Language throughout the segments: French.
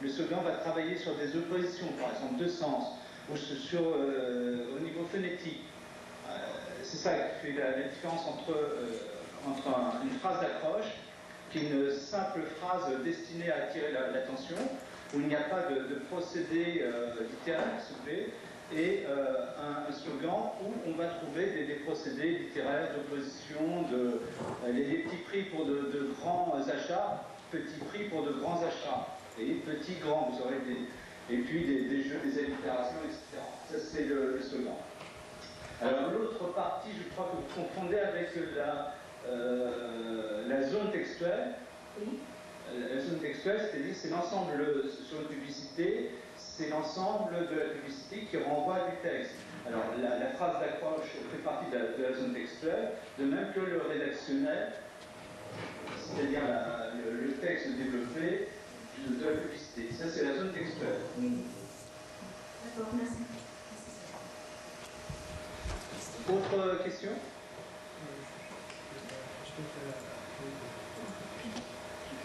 le slogan va travailler sur des oppositions, par exemple de sens, ou au niveau phonétique. C'est ça qui fait la différence entre une phrase d'accroche, qui est une simple phrase destinée à attirer l'attention, où il n'y a pas de procédé littéraire, si vous voulez, et un slogan où on va trouver des procédés littéraires d'opposition, les petits prix pour de grands achats, petits prix pour de grands achats, et petits, grands, vous aurez et puis des jeux, des allitérations, etc. Ça, c'est le slogan. Alors, l'autre partie, je crois que vous confondez avec la zone textuelle. La zone textuelle, c'est-à-dire c'est l'ensemble sur une publicité, c'est l'ensemble de la publicité qui renvoie du texte. Alors la phrase d'accroche fait partie de la zone textuelle, de même que le rédactionnel, c'est-à-dire le texte développé de la publicité. Ça, c'est la zone textuelle. D'accord, merci. Autre question?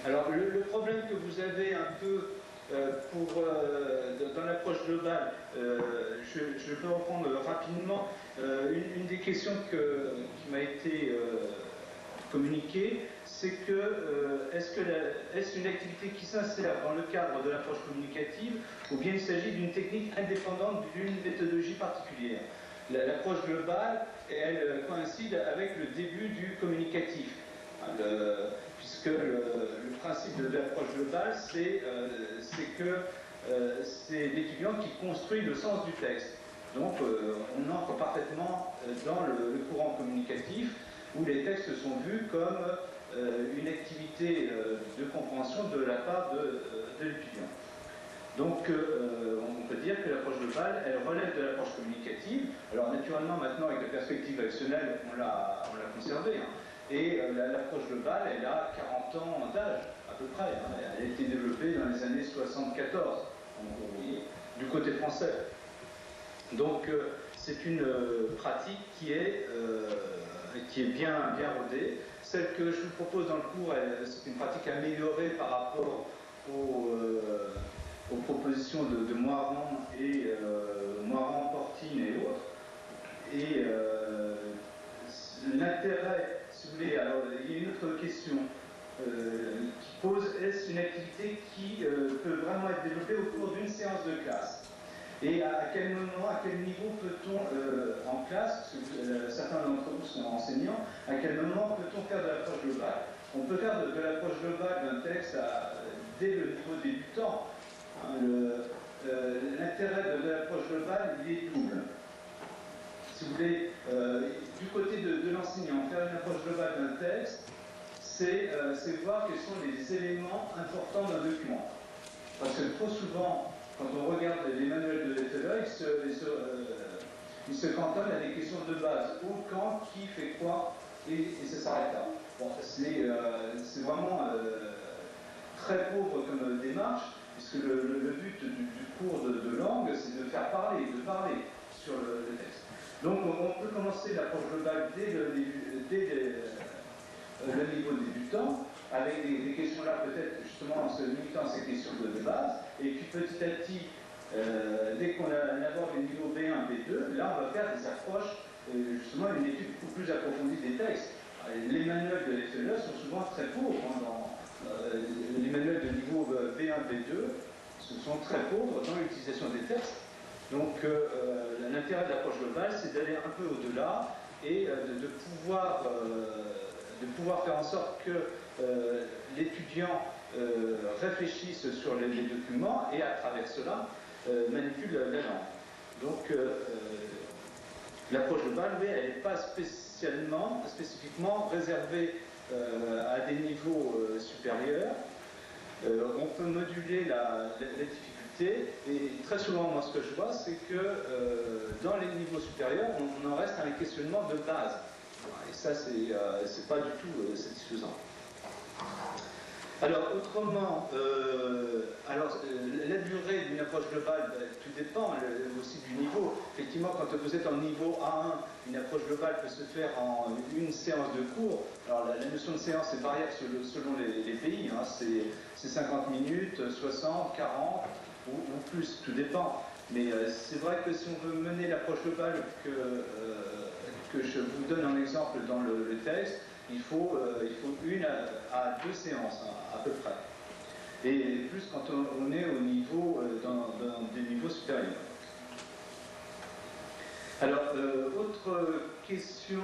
Alors, le problème que vous avez un peu dans l'approche globale, je peux reprendre rapidement une des questions qui m'a été communiquée, c'est que est-ce une activité qui s'insère dans le cadre de l'approche communicative ou bien il s'agit d'une technique indépendante d'une méthodologie particulière? L'approche globale, elle coïncide avec le début du communicatif. Puisque le principe de l'approche globale, c'est que c'est l'étudiant qui construit le sens du texte. Donc on entre parfaitement dans le courant communicatif où les textes sont vus comme une activité de compréhension de la part de l'étudiant. Donc on peut dire que l'approche globale, elle relève de l'approche communicative. Alors naturellement maintenant avec la perspective actionnelle, on l'a conservée. Hein. Et l'approche globale, elle a 40 ans d'âge, à peu près. Hein. Elle a été développée dans les années 74, vous voyez, du côté français. Donc c'est une pratique qui est bien rodée. Celle que je vous propose dans le cours, c'est une pratique améliorée par rapport aux propositions de Moirand et Moirand, Portine et autres. Et l'intérêt, si vous voulez, alors il y a une autre question qui pose, est-ce une activité qui peut vraiment être développée au cours d'une séance de classe? Et à quel moment, à quel niveau peut-on, en classe, parce que certains d'entre vous sont enseignants, à quel moment peut-on faire de l'approche globale? On peut faire de l'approche globale d'un texte dès le niveau débutant. Hein, l'intérêt de l'approche globale, il est double. Si vous voulez, du côté de l'enseignant, faire une approche globale d'un texte, c'est voir quels sont les éléments importants d'un document. Parce que trop souvent, quand on regarde les manuels de Letteler, ils se cantonnent à des questions de base. Où, quand, qui fait quoi, et ça s'arrête là. Bon, c'est vraiment très pauvre comme démarche, puisque le but du cours de langue, c'est de faire parler, sur le texte. Donc on peut commencer l'approche globale dès le niveau débutant, avec des questions là peut-être justement en se limitant à ces questions de base, et puis petit à petit, dès qu'on aborde les niveaux B1, B2, là on va faire des approches, justement une étude beaucoup plus approfondie des textes. Les manuels de Letteler sont souvent très pauvres, hein, les manuels de niveau B1, B2 sont très pauvres dans l'utilisation des textes. Donc l'intérêt de l'approche globale, c'est d'aller un peu au-delà et de pouvoir faire en sorte que l'étudiant réfléchisse sur les documents et à travers cela manipule la langue. Donc l'approche globale, oui, elle n'est pas spécifiquement réservée à des niveaux supérieurs. On peut moduler la difficulté. Et très souvent, moi, ce que je vois, c'est que dans les niveaux supérieurs, on en reste à un questionnement de base. Et ça, c'est pas du tout satisfaisant. Alors, autrement, la durée d'une approche approche globale, tout dépend aussi du niveau. Effectivement, quand vous êtes en niveau A1, une approche globale peut se faire en une séance de cours. Alors la notion de séance est variable selon les pays, hein. C'est 50 minutes, 60, 40 ou plus, tout dépend. Mais c'est vrai que si on veut mener l'approche globale que je vous donne en exemple dans le texte, il faut une à deux séances, hein, à peu près. Et plus quand on est au niveau, dans des niveaux supérieurs. Alors, autre question,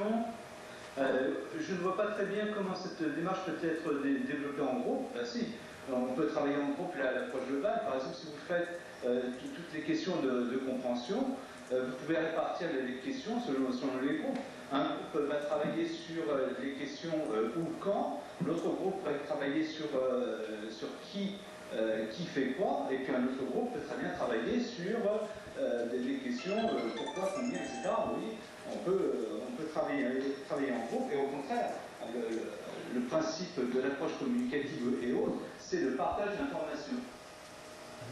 je ne vois pas très bien comment cette démarche peut être développée en groupe. Ben, si, on peut travailler en groupe l'approche globale. Par exemple, si vous faites toutes les questions de compréhension, vous pouvez répartir les questions selon les groupes. Un groupe va travailler sur les questions où, quand, l'autre groupe va travailler sur qui fait quoi, et puis un autre groupe peut très bien travailler sur des questions pourquoi, combien, etc. Oui, on peut travailler en groupe, et au contraire, le principe de l'approche communicative et autres, c'est le partage d'informations.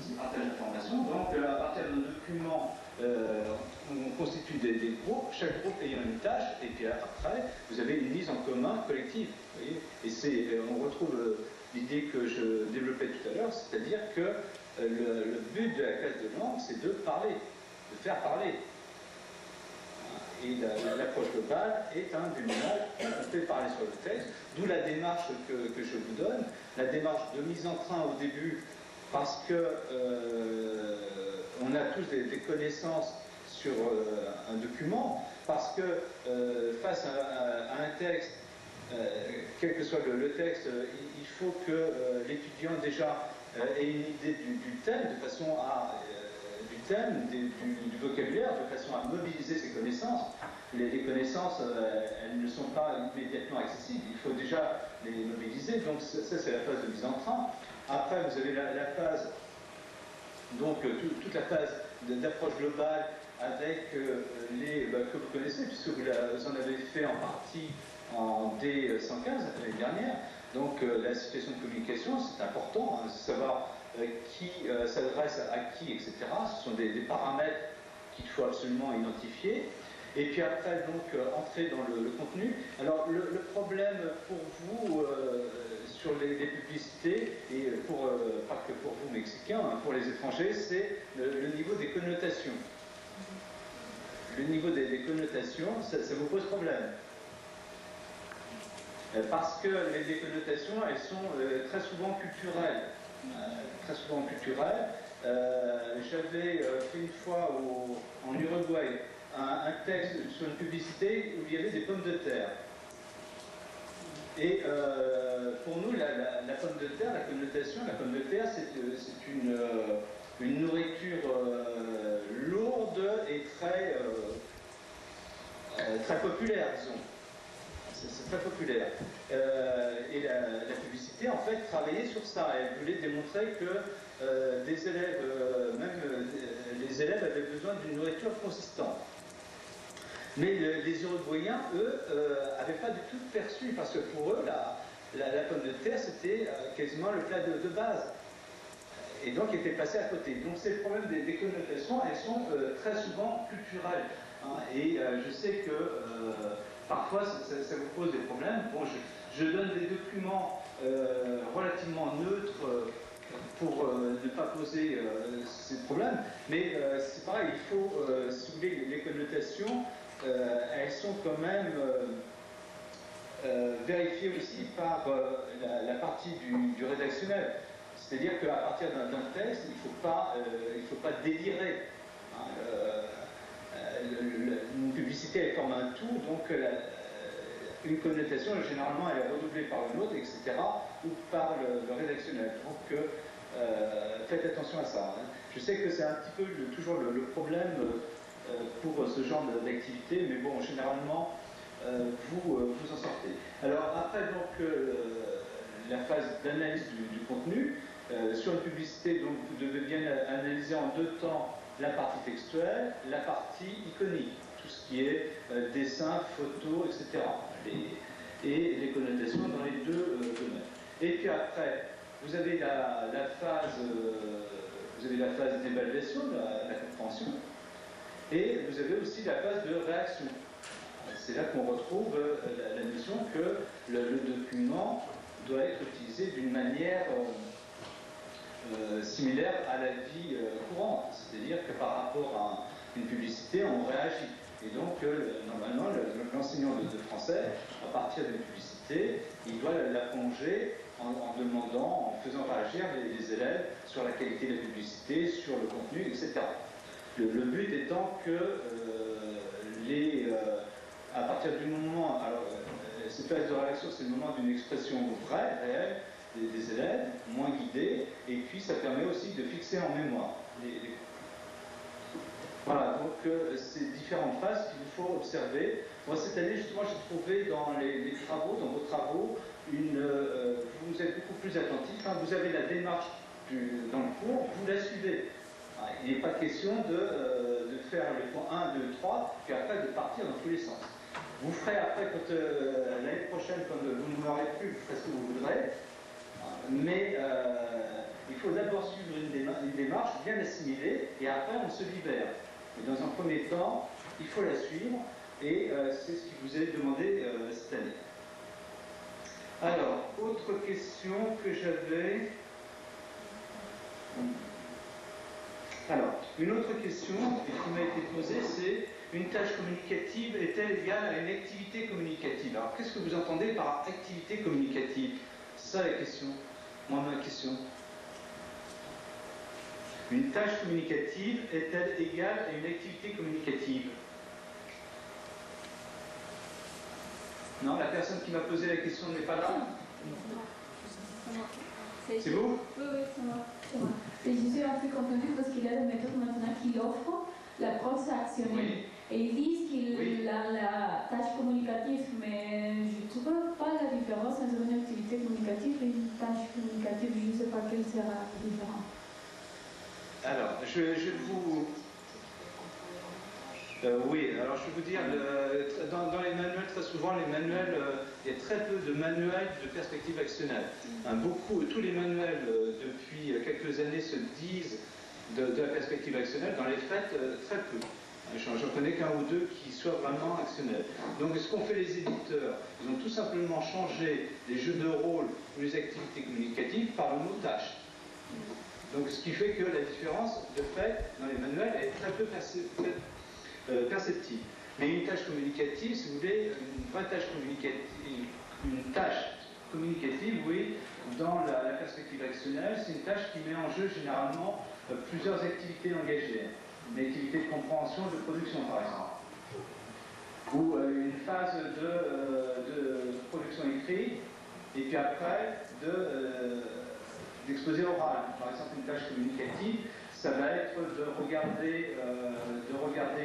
C'est le partage d'informations, donc à partir d'un document, on constitue des groupes, chaque groupe ayant une tâche, et puis après, vous avez une mise en commun collective. Vous voyez, et on retrouve l'idée que je développais tout à l'heure, c'est-à-dire que le but de la classe de langue, c'est de parler, de faire parler. Et l'approche globale est un des moments où on fait parler sur le texte, d'où la démarche que je vous donne, la démarche de mise en train au début, parce que on a tous des connaissances sur un document, parce que face à un texte, quel que soit le texte, il faut que l'étudiant déjà ait une idée du thème, de façon à du vocabulaire, de façon à mobiliser ses connaissances. Les connaissances, elles ne sont pas immédiatement accessibles, il faut déjà les mobiliser, donc ça c'est la phase de mise en train. Après vous avez la phase, donc toute la phase d'approche globale avec que vous connaissez, puisque vous en avez fait en partie en D115 l'année dernière. Donc la situation de communication, c'est important, hein, savoir qui s'adresse à qui, etc. Ce sont des paramètres qu'il faut absolument identifier. Et puis après, donc, entrer dans le contenu. Alors, le problème pour vous sur les publicités, et pas que pour vous, Mexicains, hein, pour les étrangers, c'est le niveau des connotations. Le niveau des connotations, ça vous pose problème. Parce que les connotations, elles sont très souvent culturelles. J'avais fait une fois en Uruguay un texte sur une publicité où il y avait des pommes de terre. Et pour nous, la pomme de terre, la connotation, la pomme de terre, c'est une nourriture lourde et très populaire, disons. C'est très populaire. Et la publicité, en fait, travaillait sur ça. Elle voulait démontrer que des élèves, même les élèves, avaient besoin d'une nourriture consistante. Mais les Uruguayens, eux, n'avaient pas du tout perçu, parce que pour eux, la pomme de terre, c'était quasiment le plat de base. Et donc, ils étaient passés à côté. Donc, ces problèmes des connotations, elles sont très souvent culturelles. Hein. Et je sais que parfois, ça vous pose des problèmes. Bon, je donne des documents relativement neutres pour ne pas poser ces problèmes. Mais c'est pareil, il faut, si vous voulez, les connotations, elles sont quand même vérifiées aussi par la partie du rédactionnel. C'est-à-dire qu'à partir d'un texte, il ne faut pas délirer. Hein, une publicité, elle forme un tout, donc une connotation, généralement, elle est redoublée par une autre, etc., ou par le rédactionnel. Donc, faites attention à ça. Hein. Je sais que c'est un petit peu toujours le problème pour ce genre d'activité, mais bon, généralement, vous en sortez. Alors, après, donc, la phase d'analyse du contenu, sur une publicité, donc, vous devez bien analyser en deux temps la partie textuelle, la partie iconique, tout ce qui est dessin, photo, etc. Et les connotations dans les deux domaines. Et puis après, vous avez la phase vous avez la phase d'évaluation, la compréhension, et vous avez aussi la phase de réaction. C'est là qu'on retrouve la notion que le document doit être utilisé d'une manière similaire à la vie courante, c'est-à-dire que par rapport à une publicité, on réagit. Et donc, normalement, l'enseignant de français, à partir d'une publicité, il doit la plonger en demandant, en faisant réagir les élèves sur la qualité de la publicité, sur le contenu, etc. Le but étant que à partir du moment, alors cette phase de réaction, c'est le moment d'une expression vraie, réelle, des élèves, moins guidés, et puis ça permet aussi de fixer en mémoire. Voilà, donc c'est différentes phases qu'il faut observer. Moi, cette année, justement, j'ai trouvé dans les travaux, dans vos travaux, vous êtes beaucoup plus attentifs. Hein, vous avez la démarche dans le cours, vous la suivez. Il n'est pas question de faire les points 1, 2, 3, puis après de partir dans tous les sens. Vous ferez après, l'année prochaine, quand vous ne l'aurez plus, vous ferez ce que vous voudrez. Mais il faut d'abord suivre une démarche bien assimilée, et après on se libère. Et dans un premier temps, il faut la suivre, et c'est ce qui vous est demandé cette année. Alors, autre question que j'avais. Alors, une autre question qui m'a été posée, c'est une tâche communicative est-elle égale à une activité communicative? Alors, qu'est-ce que vous entendez par activité communicative? C'est ça la question. Moi, ma question. Une tâche communicative est-elle égale à une activité communicative? Non, la personne qui m'a posé la question n'est pas là? C'est vous? Oui, c'est moi. Et je suis un peu confondue parce qu'il y a des méthodes maintenant qui offrent la grosse actionnée. Oui. Et ils disent qu'il a la tâche communicative, mais je ne trouve pas la différence entre une activité communicative et une tâche communicative. Je ne sais pas quelle sera la différence. Alors, je vous... oui, alors je vais vous dire, dans les manuels, très souvent, les manuels, il y a très peu de manuels de perspective actionnelle. Tous les manuels, depuis quelques années, se disent de la perspective actionnelle. Dans les faits, très peu. J'en connais qu'un ou deux qui soient vraiment actionnels. Donc, ce qu'ont fait les éditeurs, ils ont tout simplement changé les jeux de rôle ou les activités communicatives par le mot tâche. Donc, ce qui fait que la différence, de fait, dans les manuels, est très peu perceptible. Mais une tâche communicative, si vous voulez, une vraie tâche communicative, oui, dans la perspective actionnelle, c'est une tâche qui met en jeu généralement plusieurs activités engagées. Une activité de compréhension, de production, par exemple. Ou une phase de production écrite, et puis après, d'exposé oral. Par exemple, une tâche communicative, ça va être de regarder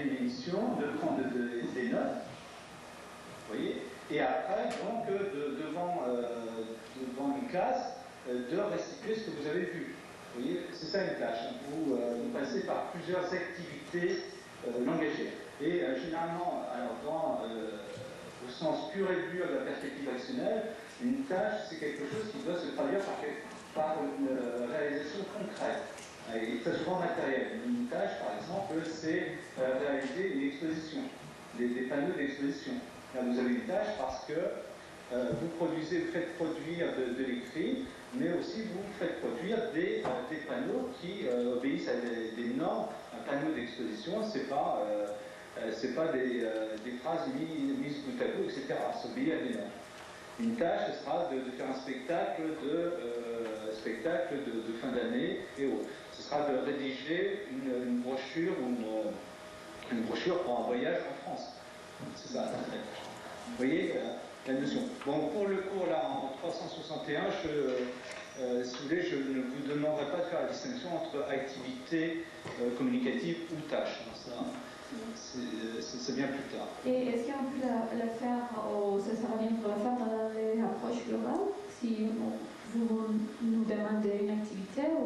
une émission, de prendre des notes, vous voyez, et après, donc, devant une classe, de restituer ce que vous avez vu. Vous voyez, c'est ça une tâche. Vous passez par plusieurs activités langagières. Et généralement, alors au sens pur et dur de la perspective actionnelle, une tâche, c'est quelque chose qui doit se traduire par une réalisation concrète. Et très souvent matérielle. Une tâche, par exemple, c'est réaliser une exposition, des panneaux d'exposition. Là, vous avez une tâche parce que vous faites produire de l'écrit, mais aussi vous faites produire des panneaux qui obéissent à des normes. Un panneau d'exposition, c'est pas des phrases mises bout à bout, etc. Ça obéit à des normes. Une tâche, ce sera de faire un spectacle de fin d'année et autres. Ce sera de rédiger une brochure ou une brochure pour un voyage en France. C'est ça. Vous voyez la notion. Bon, pour le cours là en 361, si vous voulez, je ne vous demanderai pas de faire la distinction entre activité communicative ou tâche. C'est bien plus tard. Et est-ce qu'on peut la faire, ou ça sera bien pour la faire dans les approches globales, si vous nous demandez une activité ou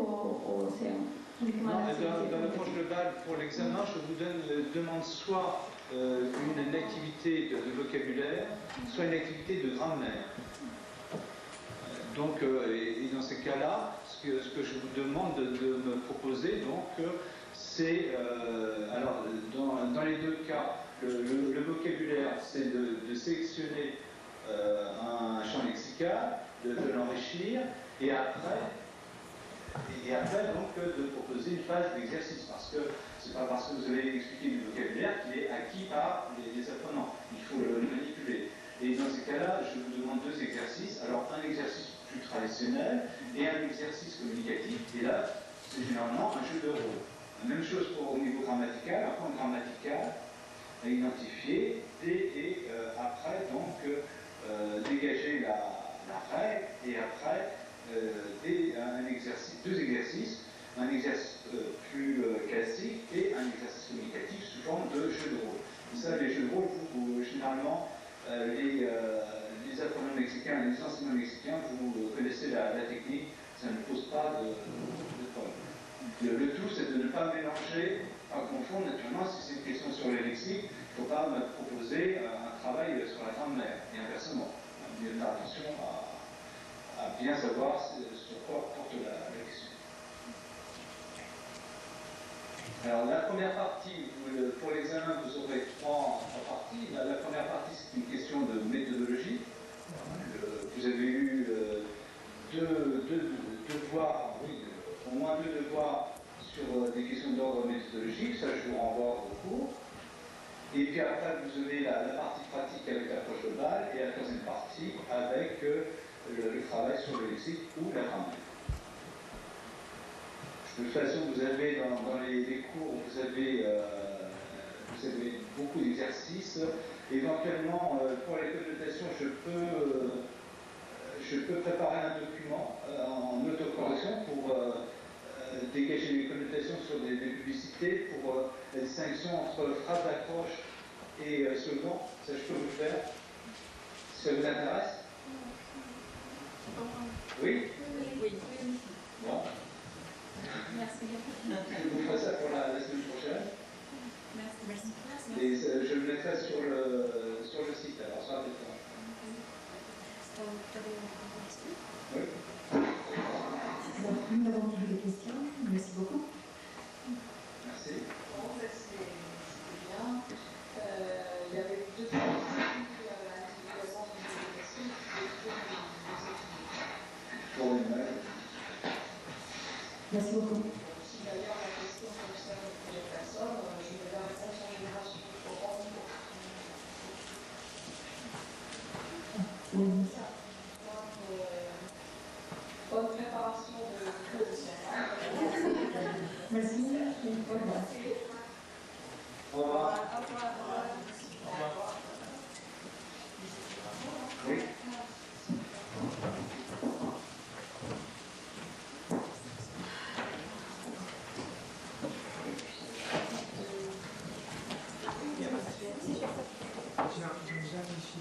c'est uniquement l'activité? Dans l'approche globale, pour l'examen, je vous demande soit une activité de vocabulaire, soit une activité de grammaire. Donc, et dans ces cas-là, ce que je vous demande de me proposer, c'est, alors, dans les deux cas, le vocabulaire, c'est de sélectionner un champ lexical, de l'enrichir, et après donc de proposer une phase d'exercice, parce que c'est pas parce que vous avez expliqué du vocabulaire qu'il est acquis par les apprenants. Il faut le manipuler. Et dans ces cas-là, je vous demande deux exercices. Alors un exercice plus traditionnel et un exercice communicatif. Et là, c'est généralement un jeu de rôle. La même chose au niveau grammatical, un point grammatical à identifier et après donc dégager la règle et après deux exercices, un exercice plus classique et un exercice communicatif sous forme de jeu de rôle. Et ça, les jeux de rôle, généralement, les apprenants mexicains, les enseignants mexicains, vous connaissez la technique, ça ne pose pas de problème. Le tout, c'est de ne pas mélanger, pas confondre. Naturellement, si c'est une question sur le lexique, il ne faut pas me proposer un travail sur la grammaire, et inversement. Il faut faire attention à bien savoir sur quoi porte la question. Alors, la première partie, pour l'examen, vous aurez trois parties. La première partie, c'est une question de méthodologie. Vous avez eu deux devoirs, oui, au moins deux devoirs sur des questions d'ordre méthodologique. Ça, je vous renvoie au cours. Et puis après, vous avez la partie pratique avec l'approche globale et la troisième partie avec le travail sur le lexique ou la grammaire. De toute façon, vous avez dans les cours, vous avez beaucoup d'exercices. Éventuellement, pour les connotations, je peux préparer un document en autocorrection pour dégager les connotations sur des publicités, pour la distinction entre phrase d'accroche et slogan. Ça, je peux vous le faire. Ça vous intéresse? Oui? Oui. Bon. Merci. Je vous ferai ça pour la semaine prochaine. Merci. Et je le mettrai sur le site, alors ça va être. Oui. Nous avons trouvé des questions. Merci beaucoup. Merci. Bon, c'est bien. Il y avait deux questions qui avaient l'indication d'une question Pour une mail. Merci beaucoup. Si d'ailleurs la question concerne les personnes, je vais la réponse en général sur le forum. Oui. Bonne préparation de cours de science. Merci. Au revoir. Au revoir. Oui. J'ai déjà réfléchi.